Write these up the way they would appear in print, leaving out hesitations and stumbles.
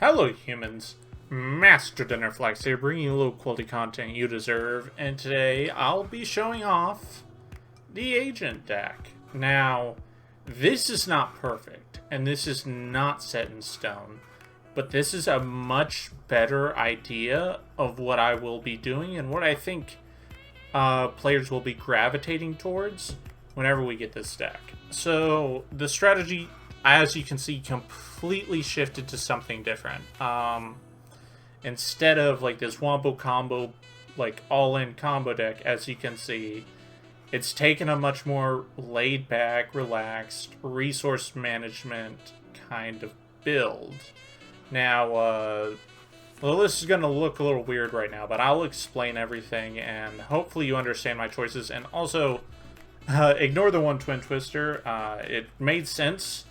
Hello humans, Master Dinnerflex here, bringing you low quality content you deserve, and today I'll be showing off the Agent deck. Now, this is not perfect, and this is not set in stone, but this is a much better idea of what I will be doing and what I think players will be gravitating towards whenever we get this deck. So, the strategy, as you can see, completely shifted to something different. Instead of like this wombo combo, like all-in combo deck, as you can see, it's taken a much more laid-back, relaxed, resource management kind of build. Now, well, this is going to look a little weird right now, but I'll explain everything, and hopefully you understand my choices, and also ignore the one Twin Twister. It made sense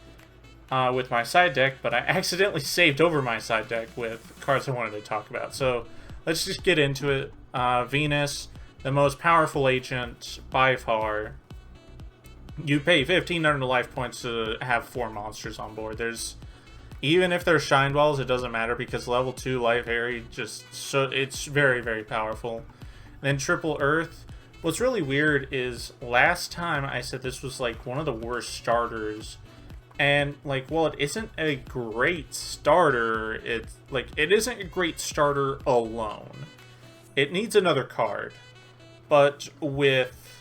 with my side deck, but I accidentally saved over my side deck with cards I wanted to talk about. So let's just get into it. Venus, the most powerful agent by far. You pay 1,500 life points to have 4 monsters on board. Even if they're Shine Balls, it doesn't matter because level 2 Life Harry it's very, very powerful. Then Triple Earth. What's really weird is last time I said this was like one of the worst starters. And, like, while it isn't a great starter, it isn't a great starter alone. It needs another card. But with,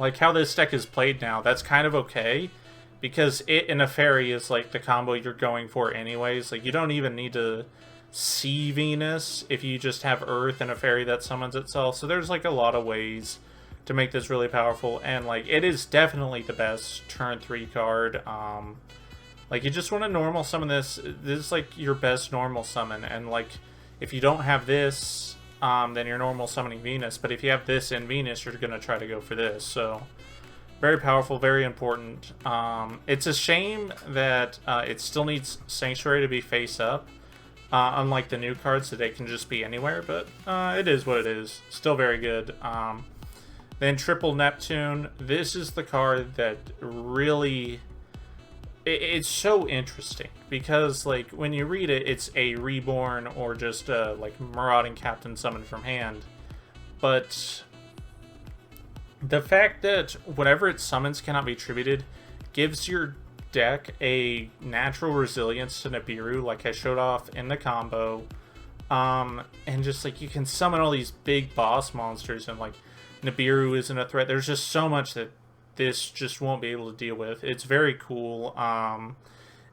like, how this deck is played now, that's kind of okay. Because it and a fairy is, like, the combo you're going for anyways. Like, you don't even need to see Venus if you just have Earth and a fairy that summons itself. So there's, like, a lot of ways to make this really powerful, and like it is definitely the best turn 3 card. Like you just want to normal summon this. This is like your best normal summon, and like if you don't have this, then you're normal summoning Venus. But if you have this in Venus, you're gonna try to go for this. So very powerful, very important. It's a shame that it still needs Sanctuary to be face up. Unlike the new cards, that it can just be anywhere, but it is what it is. Still very good. Then Triple Neptune. This is the card that really... It's so interesting. Because, like, when you read it, it's a Reborn or just a, like, Marauding Captain summoned from hand. But the fact that whatever it summons cannot be attributed gives your deck a natural resilience to Nibiru, like I showed off in the combo. And just, like, you can summon all these big boss monsters and, like, Nibiru isn't a threat. There's just so much that this just won't be able to deal with. It's very cool.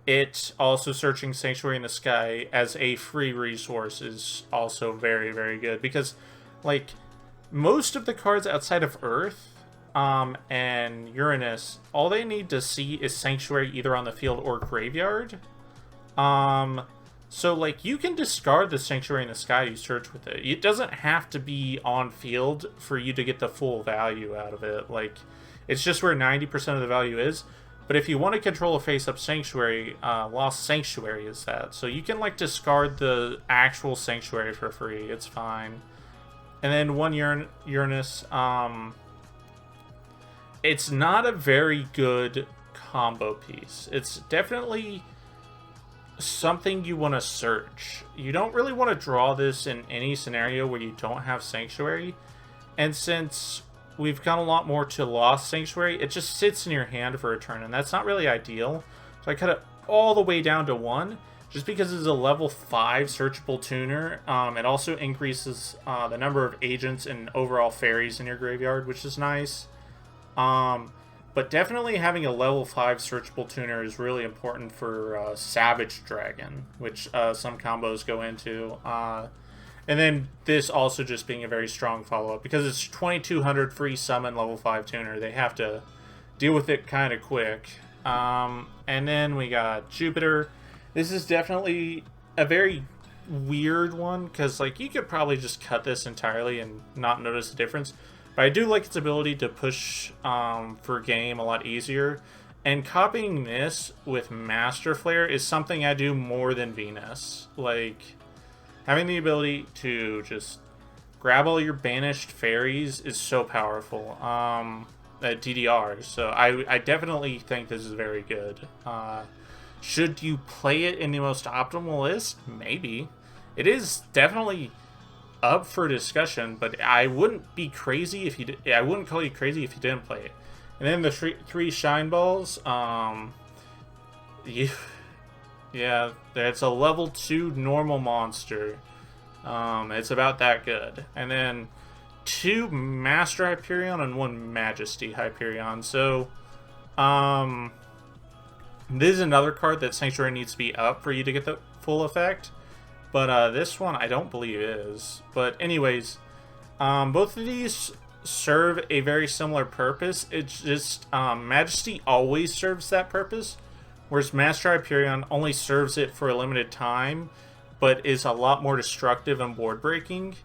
It also Searching Sanctuary in the Sky as a free resource is also very, very good. Because, like, most of the cards outside of Earth and Uranus, all they need to see is Sanctuary either on the field or graveyard. So, like, you can discard the Sanctuary in the Sky you search with it. It doesn't have to be on field for you to get the full value out of it. Like, it's just where 90% of the value is. But if you want to control a face-up Sanctuary, Lost Sanctuary is that. So you can, like, discard the actual Sanctuary for free. It's fine. And then one Uranus. It's not a very good combo piece. It's definitely something you want to search. You don't really want to draw this in any scenario where you don't have Sanctuary, and since we've got a lot more to Lost Sanctuary, it just sits in your hand for a turn, and that's not really ideal. So I cut it all the way down to 1 just because it's a level 5 searchable tuner. It also increases the number of agents and overall fairies in your graveyard, which is nice. But definitely having a level 5 searchable tuner is really important for Savage Dragon, which some combos go into. And then this also just being a very strong follow-up. Because it's 2,200 free summon level 5 tuner, they have to deal with it kind of quick. And then we got Jupiter. This is definitely a very weird one, because like you could probably just cut this entirely and not notice the difference. But I do like its ability to push for game a lot easier. And copying this with Master Flare is something I do more than Venus. Like, having the ability to just grab all your banished fairies is so powerful at DDR. So I definitely think this is very good. Should you play it in the most optimal list? Maybe. It is definitely up for discussion, but I wouldn't be crazy if you did. I wouldn't call you crazy if you didn't play it. And then the three shine balls. Yeah, it's a level 2 normal monster. It's about that good. And then 2 Master Hyperion and 1 Majesty Hyperion. So, this is another card that Sanctuary needs to be up for you to get the full effect. But this one I don't believe is. But anyways, both of these serve a very similar purpose. It's just Majesty always serves that purpose, whereas Master Hyperion only serves it for a limited time, but is a lot more destructive and board breaking.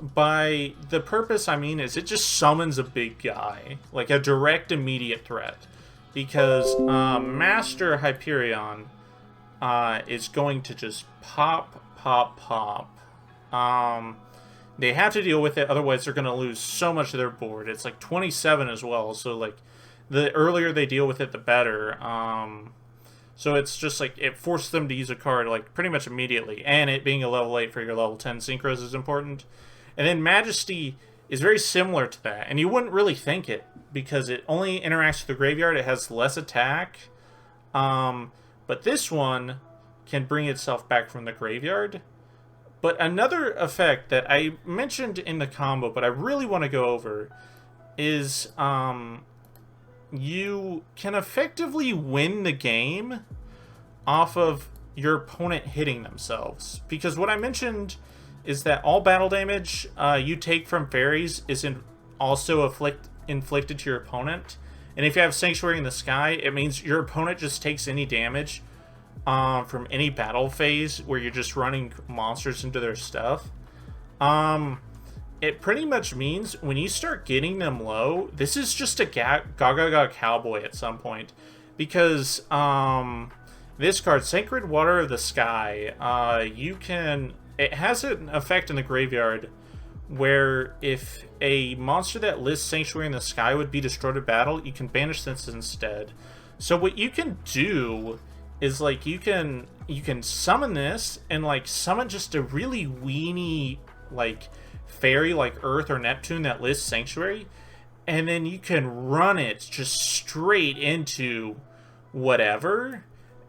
By the purpose I mean is it just summons a big guy, like a direct immediate threat. Because Master Hyperion is going to just pop. They have to deal with it, otherwise they're going to lose so much of their board. It's like 27 as well, so like the earlier they deal with it, the better. So it's just like it forces them to use a card like pretty much immediately, and it being a level 8 for your level 10 synchros is important. And then Majesty is very similar to that, and you wouldn't really think it because it only interacts with the graveyard. It has less attack, but this one can bring itself back from the graveyard. But another effect that I mentioned in the combo, but I really want to go over, is you can effectively win the game off of your opponent hitting themselves. Because what I mentioned is that all battle damage you take from fairies is also inflicted to your opponent. And if you have Sanctuary in the Sky, it means your opponent just takes any damage from any battle phase where you're just running monsters into their stuff. It pretty much means when you start getting them low, this is just a Gaga Cowboy at some point. Because this card, Sacred Water of the Sky, it has an effect in the graveyard where if a monster that lists Sanctuary in the Sky would be destroyed in battle, you can banish this instead. So what you can do is like you can summon this and like summon just a really weenie like fairy like Earth or Neptune that lists Sanctuary, and then you can run it just straight into whatever,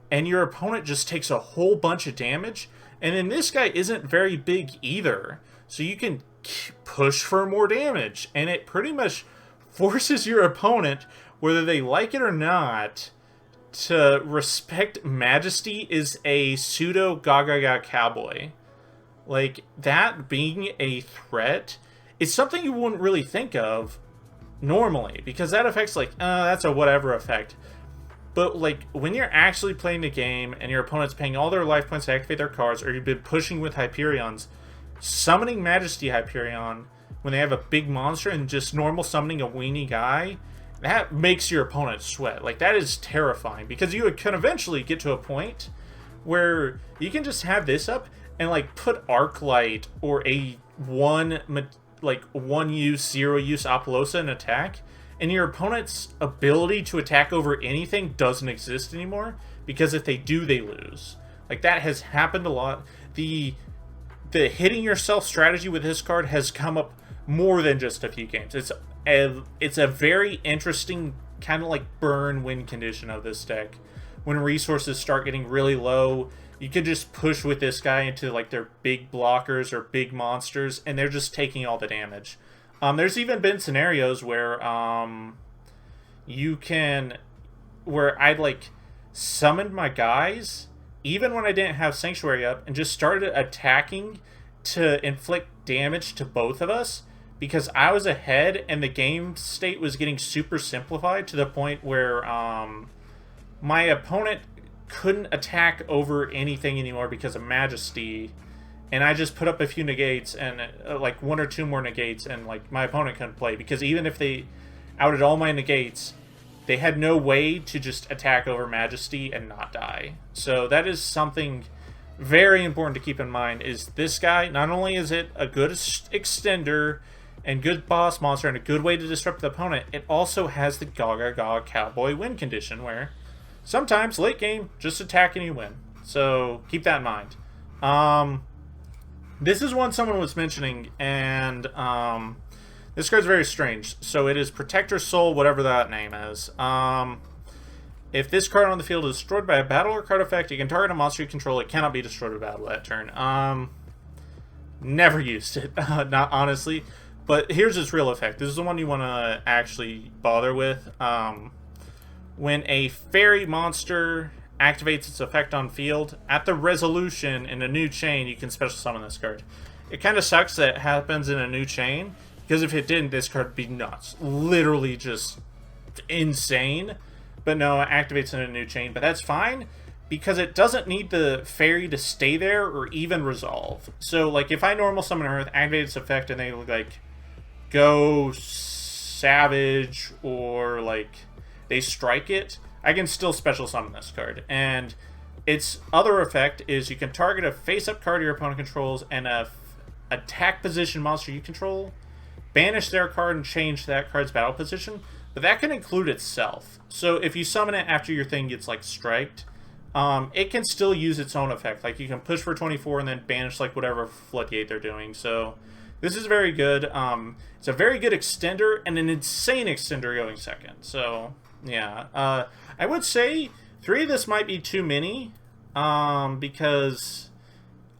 and your opponent just takes a whole bunch of damage. And then this guy isn't very big either, so you can push for more damage, and it pretty much forces your opponent, whether they like it or not, to respect Majesty is a pseudo Gaga Cowboy. Like, that being a threat is something you wouldn't really think of normally, because that affect's like, that's a whatever effect. But, like, when you're actually playing the game and your opponent's paying all their life points to activate their cards, or you've been pushing with Hyperions, summoning Majesty Hyperion when they have a big monster and just normal summoning a weenie guy, that makes your opponent sweat. Like, that is terrifying, because you can eventually get to a point where you can just have this up and, like, put Arclight or a one use, 0 use Apollosa in attack, and your opponent's ability to attack over anything doesn't exist anymore, because if they do, they lose. Like, that has happened a lot. The hitting yourself strategy with this card has come up more than just a few games. It's a very interesting kind of like burn win condition of this deck. When resources start getting really low, you can just push with this guy into like their big blockers or big monsters, and they're just taking all the damage. There's even been scenarios where where I'd like summoned my guys even when I didn't have Sanctuary up, and just started attacking to inflict damage to both of us, because I was ahead and the game state was getting super simplified to the point where my opponent couldn't attack over anything anymore because of Majesty, and I just put up a few negates and like 1 or 2 more negates, and like my opponent couldn't play, because even if they outed all my negates, they had no way to just attack over Majesty and not die. So that is something very important to keep in mind, is this guy, not only is it a good extender and good boss monster and a good way to disrupt the opponent, it also has the Gaga Cowboy win condition, where sometimes late game, just attack and you win. So keep that in mind. This is one someone was mentioning, and this card's very strange. So it is Protector Soul, whatever that name is. If this card on the field is destroyed by a battle or card effect, you can target a monster you control. It cannot be destroyed by battle that turn. Never used it, not honestly. But here's its real effect. This is the one you want to actually bother with. When a fairy monster activates its effect on field, at the resolution in a new chain, you can special summon this card. It kind of sucks that it happens in a new chain, because if it didn't, this card would be nuts. Literally just insane. But no, it activates in a new chain. But that's fine, because it doesn't need the fairy to stay there or even resolve. So, like, if I normal summon Earth, activate its effect, and they, like, go Savage, or, like, they strike it, I can still special summon this card. And its other effect is you can target a face-up card your opponent controls and a attack position monster you control, banish their card, and change that card's battle position. But that can include itself. So if you summon it after your thing gets, like, striked, it can still use its own effect. Like, you can push for 24 and then banish, like, whatever floodgate they're doing. So this is very good. It's a very good extender and an insane extender going second. So, yeah. I would say 3 of this might be too many, because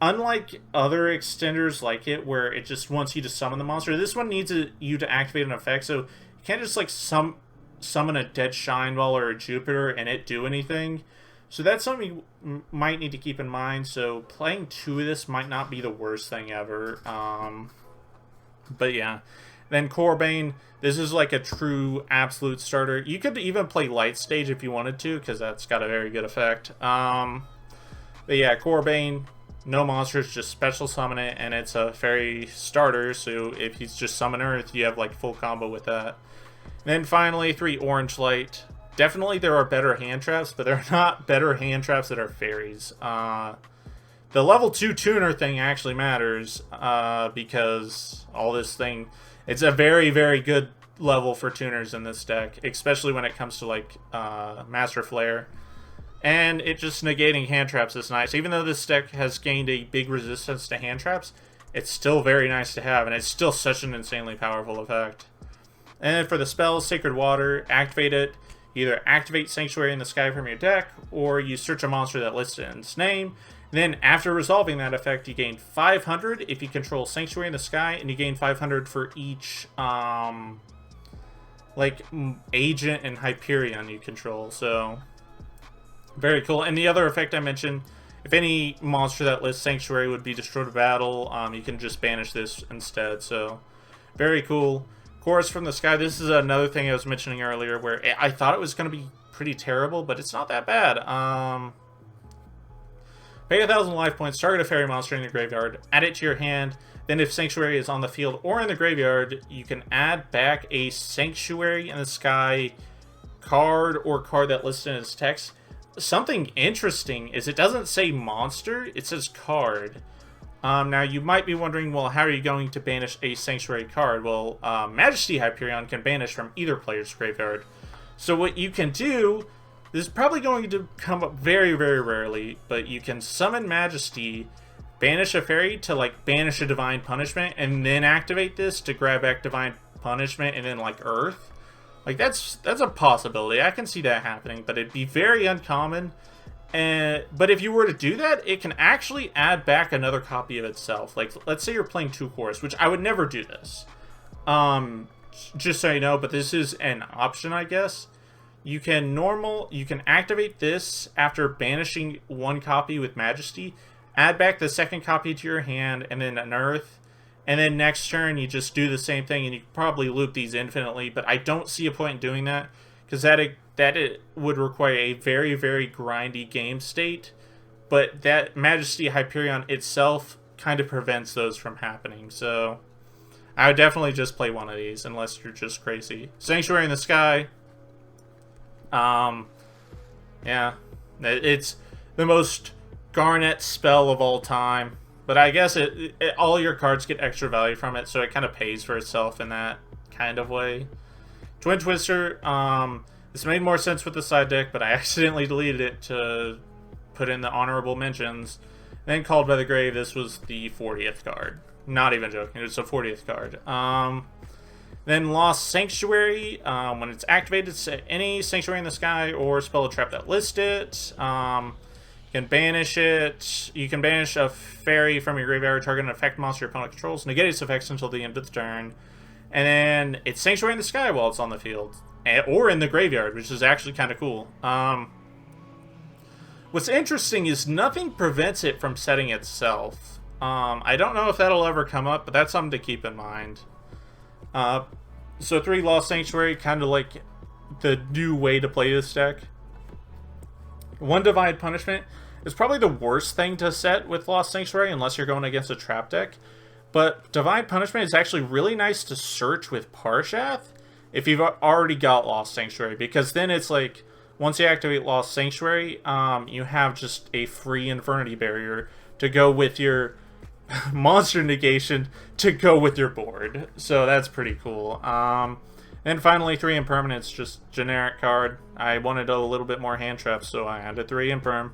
unlike other extenders like it, where it just wants you to summon the monster, this one needs you to activate an effect. So you can't just, like, summon a Dead Shineball or a Jupiter and it do anything. So that's something you might need to keep in mind. So playing 2 of this might not be the worst thing ever. But yeah. Then Corbane, this is like a true absolute starter. You could even play Light Stage if you wanted to, because that's got a very good effect. But yeah, Corbane, no monsters, just special summon it, and it's a fairy starter, so if he's just summon Earth, you have, like, full combo with that. And then finally, 3 Orange Light. Definitely there are better hand traps, but there are not better hand traps that are fairies. The level 2 tuner thing actually matters, because all this thing, it's a very, very good level for tuners in this deck, especially when it comes to, like, Master Flare. And it just negating hand traps is nice. Even though this deck has gained a big resistance to hand traps, it's still very nice to have, and it's still such an insanely powerful effect. And then for the spells, Sacred Water, activate it. Either activate Sanctuary in the Sky from your deck, or you search a monster that lists it in its name. Then, after resolving that effect, you gain 500 if you control Sanctuary in the Sky, and you gain 500 for each, like, Agent and Hyperion you control, so very cool. And the other effect I mentioned, if any monster that lists Sanctuary would be destroyed in battle, you can just banish this instead, so very cool. Chorus from the Sky, this is another thing I was mentioning earlier, where I thought it was going to be pretty terrible, but it's not that bad. Pay 1,000 life points, target a fairy monster in your graveyard, add it to your hand, then if Sanctuary is on the field or in the graveyard, you can add back a Sanctuary in the Sky card or card that lists in its text. Something interesting is it doesn't say monster, it says card. Now, you might be wondering, well, how are you going to banish a Sanctuary card? Well, Majesty Hyperion can banish from either player's graveyard. So what you can do, this is probably going to come up very, very rarely, but you can summon Majesty, banish a fairy to, like, banish a Divine Punishment, and then activate this to grab back Divine Punishment and then, like, Earth. Like, that's a possibility. I can see that happening, but it'd be very uncommon. But if you were to do that, it can actually add back another copy of itself. Like, let's say you're playing 2 Chorus, which I would never do this. Just so you know, but this is an option, I guess. You can activate this after banishing 1 copy with Majesty, add back the second copy to your hand, and then an Earth. And then next turn, you just do the same thing, and you can probably loop these infinitely, but I don't see a point in doing that, because that would require a very, very grindy game state, but that Majesty Hyperion itself kind of prevents those from happening, so I would definitely just play one of these, unless you're just crazy. Sanctuary in the Sky, yeah, it's the most Garnet spell of all time. But I guess all your cards get extra value from it, so it kind of pays for itself in that kind of way. Twin Twister, This made more sense with the side deck, but I accidentally deleted it to put in the honorable mentions. Then Called by the Grave, this was the 40th card. Not even joking, it's a 40th card. Then Lost Sanctuary, when it's activated, set any Sanctuary in the sky or spell a trap that lists it. You can banish it. You can banish a fairy from your graveyard, target an effect monster your opponent controls, negate its effects until the end of the turn. And then it's Sanctuary in the sky while it's on the field. Or in the graveyard, which is actually kind of cool. What's interesting is nothing prevents it from setting itself. I don't know if that'll ever come up, but that's something to keep in mind. So 3 Lost Sanctuary, kind of like the new way to play this deck. 1 Divine Punishment is probably the worst thing to set with Lost Sanctuary unless you're going against a trap deck. But Divine Punishment is actually really nice to search with Parshath if you've already got Lost Sanctuary, because then it's like, once you activate Lost Sanctuary, you have just a free Infernity Barrier to go with your monster negation to go with your board. So that's pretty cool. And finally, 3 Impermanence, just generic card. I wanted a little bit more hand traps, so I added 3 Imperm.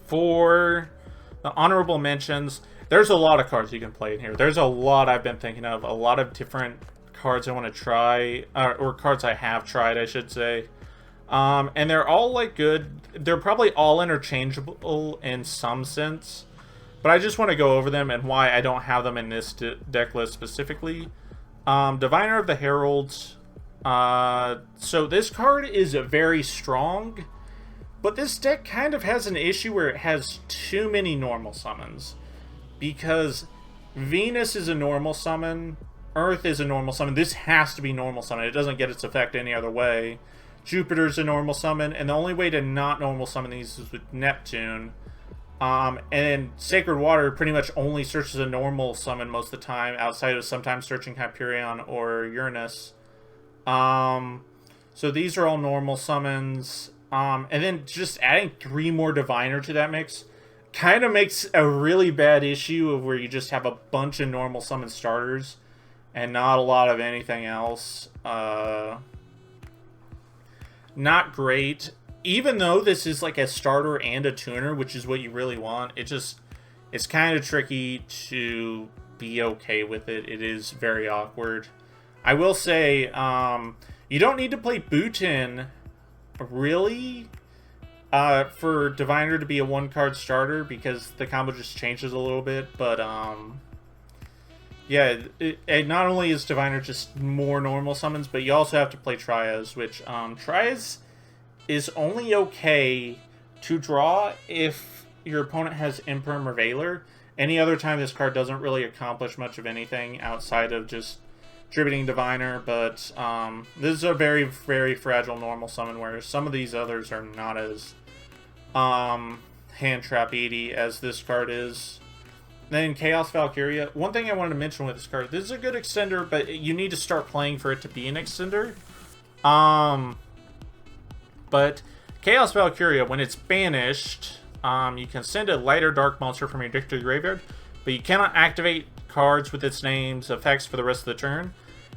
For the honorable mentions, there's a lot of cards you can play in here. There's a lot I've been thinking of, a lot of different cards I want to try, or cards I have tried, I should say. And they're all like good. They're probably all interchangeable in some sense, but I just want to go over them and why I don't have them in this deck list specifically. Diviner of the Heralds. So this card is very strong, but this deck kind of has an issue where it has too many normal summons, because Venus is a normal summon, Earth is a normal summon. This has to be normal summon. It doesn't get its effect any other way. Jupiter's a normal summon, and the only way to not normal summon these is with Neptune. And Sacred Water pretty much only searches a normal summon most of the time, outside of sometimes searching Hyperion or Uranus. So these are all normal summons. And then just adding 3 more Diviner to that mix kind of makes a really bad issue of where you just have a bunch of normal summon starters and not a lot of anything else. Not great. Even though this is like a starter and a tuner, which is what you really want, it's kind of tricky to be okay with it. It is very awkward. I will say, you don't need to play Bhutan, really, for Diviner to be a 1-card starter, because the combo just changes a little bit, but, yeah, it not only is Diviner just more normal summons, but you also have to play Trias, which, Trias is only okay to draw if your opponent has Imperm or Valor. Any other time, this card doesn't really accomplish much of anything outside of just Tributing Diviner, but this is a very, very fragile normal summon, where some of these others are not as hand trap-eaty as this card is. Then Chaos Valkyria. One thing I wanted to mention with this card, this is a good extender, but you need to start playing for it to be an extender. But Chaos Valkyria, when it's banished, you can send a light or dark monster from your deck to the graveyard, but you cannot activate cards with its name's effects for the rest of the turn.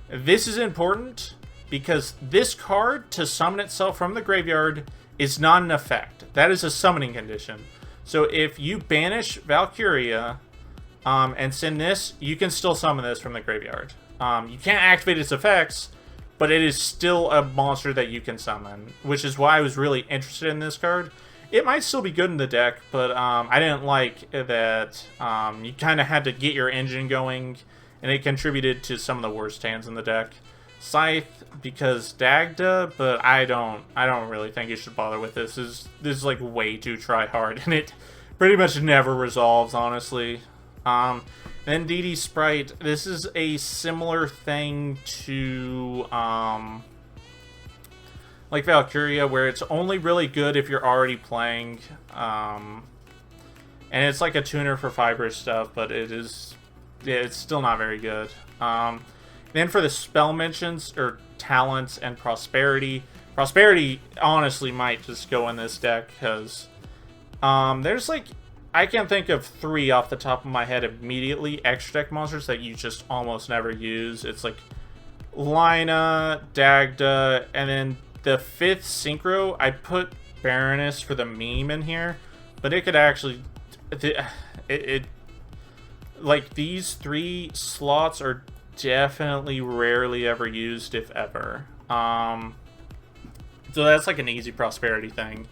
This is important because this card, to summon itself from the graveyard, is not an effect. That is a summoning condition. So if you banish Valkyria and send this, you can still summon this from the graveyard. You can't activate its effects, but it is still a monster that you can summon, which is why I was really interested in this card. It might still be good in the deck, but I didn't like that you kind of had to get your engine going, and it contributed to some of the worst hands in the deck. Scythe, because Dagda, but I don't really think you should bother with this. This is like way too try hard, and it pretty much never resolves, honestly. Then DD Sprite, this is a similar thing to like Valkyria, where it's only really good if you're already playing, and it's like a tuner for fiber stuff, but it's still not very good. Then for the spell mentions, or talents and prosperity, honestly might just go in this deck, because there's like, I can think of 3 off the top of my head immediately, extra deck monsters that you just almost never use. It's like Lina, Dagda, and then the 5th synchro, I put Baroness for the meme in here, but it could actually, like, these 3 slots are definitely rarely ever used, if ever. So that's like an easy prosperity thing.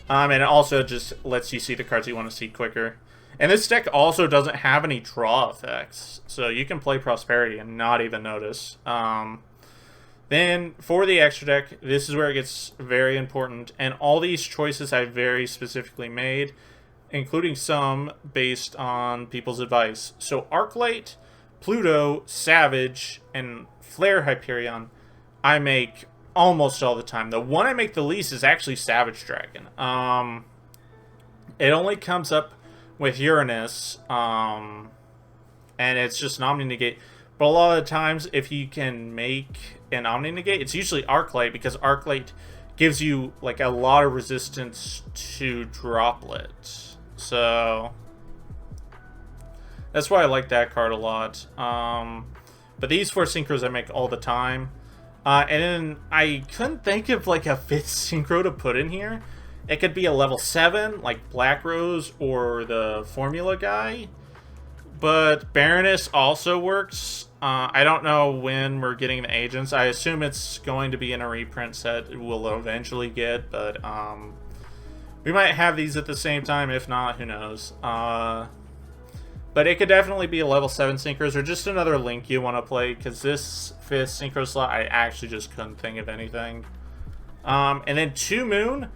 And it also just lets you see the cards you want to see quicker. And this deck also doesn't have any draw effects, so you can play prosperity and not even notice. Then for the extra deck, this is where it gets very important, and all these choices I very specifically made, including some based on people's advice. So Arclight, Pluto, Savage, and Flare Hyperion I make almost all the time. The one I make the least is actually Savage Dragon. It only comes up with Uranus, and it's just an Omni-Negate. But a lot of the times, if you can make an Omni-Negate, it's usually Arclight, because Arclight gives you like a lot of resistance to Droplet. So that's why I like that card a lot. But these 4 synchros I make all the time. And then I couldn't think of like a 5th synchro to put in here. It could be a level 7, like Black Rose or the Formula guy. But Baroness also works. I don't know when we're getting the agents. I assume it's going to be in a reprint set we'll eventually get. But we might have these at the same time. If not, who knows. But it could definitely be a level 7 synchros or just another link you want to play. Because this 5th synchro slot, I actually just couldn't think of anything. And then 2 Moon.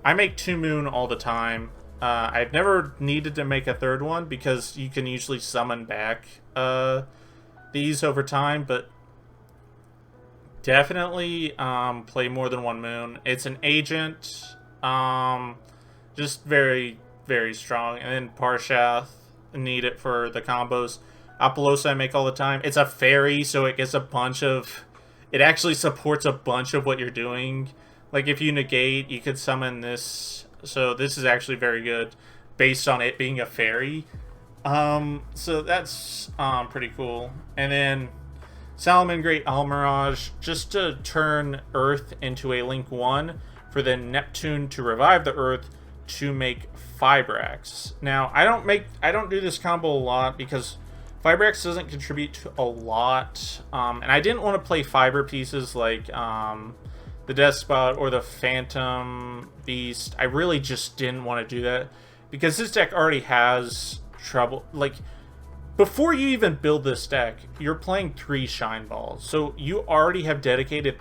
I make 2 Moon all the time. I've never needed to make a 3rd one because you can usually summon back these over time, but definitely play more than 1 Moon. It's an agent, just very, very strong. And then Parshath, need it for the combos. Apollosa I make all the time. It's a fairy, so it gets a bunch of... It actually supports a bunch of what you're doing. Like, if you negate, you could summon this. So this is actually very good, based on it being a fairy. So that's pretty cool. And then Salomon Great Almirage, just to turn Earth into a Link 1, for then Neptune to revive the Earth to make Fibrax. Now, I don't do this combo a lot, because Fibrax doesn't contribute to a lot. And I didn't want to play fiber pieces like... the Despot or the Phantom Beast. I really just didn't want to do that because this deck already has trouble. Like, before you even build this deck, you're playing 3 Shine Balls. So you already have dedicated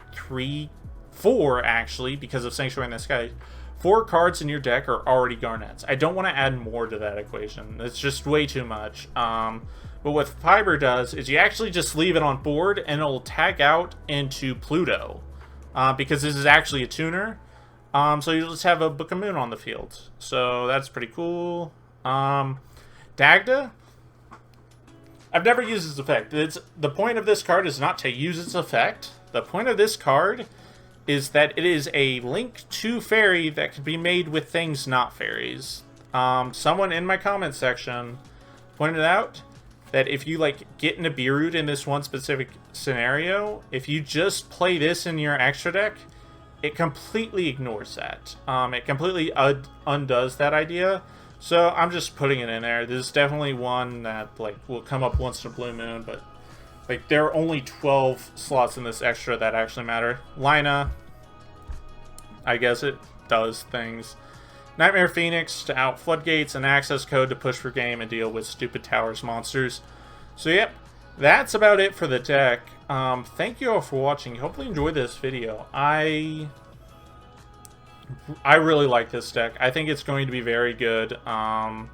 4 actually, because of Sanctuary in the Sky. 4 cards in your deck are already Garnets. I don't want to add more to that equation. It's just way too much. But what Fiber does is you actually just leave it on board and it'll tag out into Pluto. Because this is actually a tuner. So you just have a Book of Moon on the field. So that's pretty cool. Dagda, I've never used its effect. The point of this card is not to use its effect. The point of this card is that it is a Link 2 fairy that can be made with things not fairies. Someone in my comment section pointed out that if you like get Nibiru in this one specific scenario, if you just play this in your extra deck, it completely ignores that. It completely undoes that idea. So I'm just putting it in there. This is definitely one that like will come up once in a blue moon, but like there are only 12 slots in this extra that actually matter. Lina, I guess it does things. Nightmare Phoenix to out floodgates, and access code to push for game and deal with stupid towers monsters. So yep, that's about it for the deck. Thank you all for watching. Hopefully you enjoyed this video. I really like this deck. I think it's going to be very good. I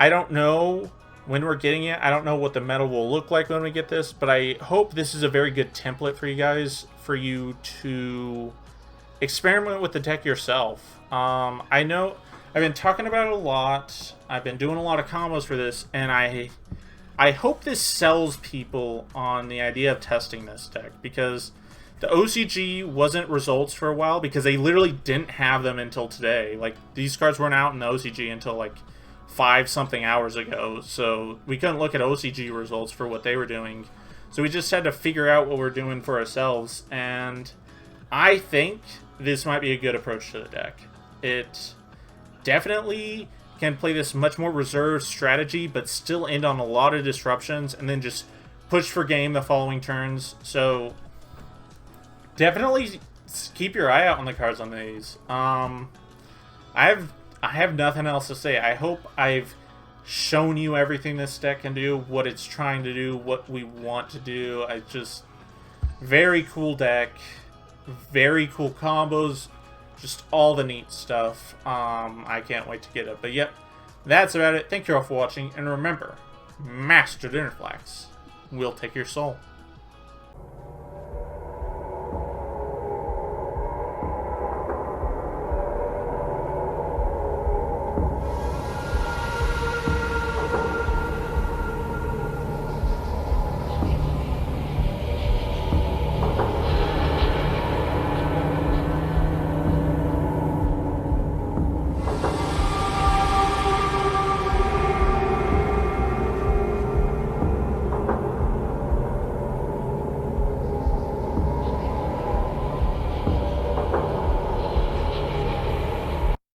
don't know when we're getting it. I don't know what the meta will look like when we get this, but I hope this is a very good template for you guys, for you to experiment with the deck yourself. I know I've been talking about it a lot. I've been doing a lot of combos for this, and I hope this sells people on the idea of testing this deck, because the OCG wasn't results for a while because they literally didn't have them until today. Like, these cards weren't out in the OCG until like 5-something hours ago, so we couldn't look at OCG results for what they were doing. So we just had to figure out what we're doing for ourselves, and I think this might be a good approach to the deck. It definitely can play this much more reserved strategy, but still end on a lot of disruptions, and then just push for game the following turns. So definitely keep your eye out on the cards on these. I have nothing else to say. I hope I've shown you everything this deck can do, what it's trying to do, what we want to do. Very cool deck, very cool combos, just all the neat stuff. I can't wait to get it. But yep, that's about it. Thank you all for watching, and remember, Master Dinnerflax will take your soul.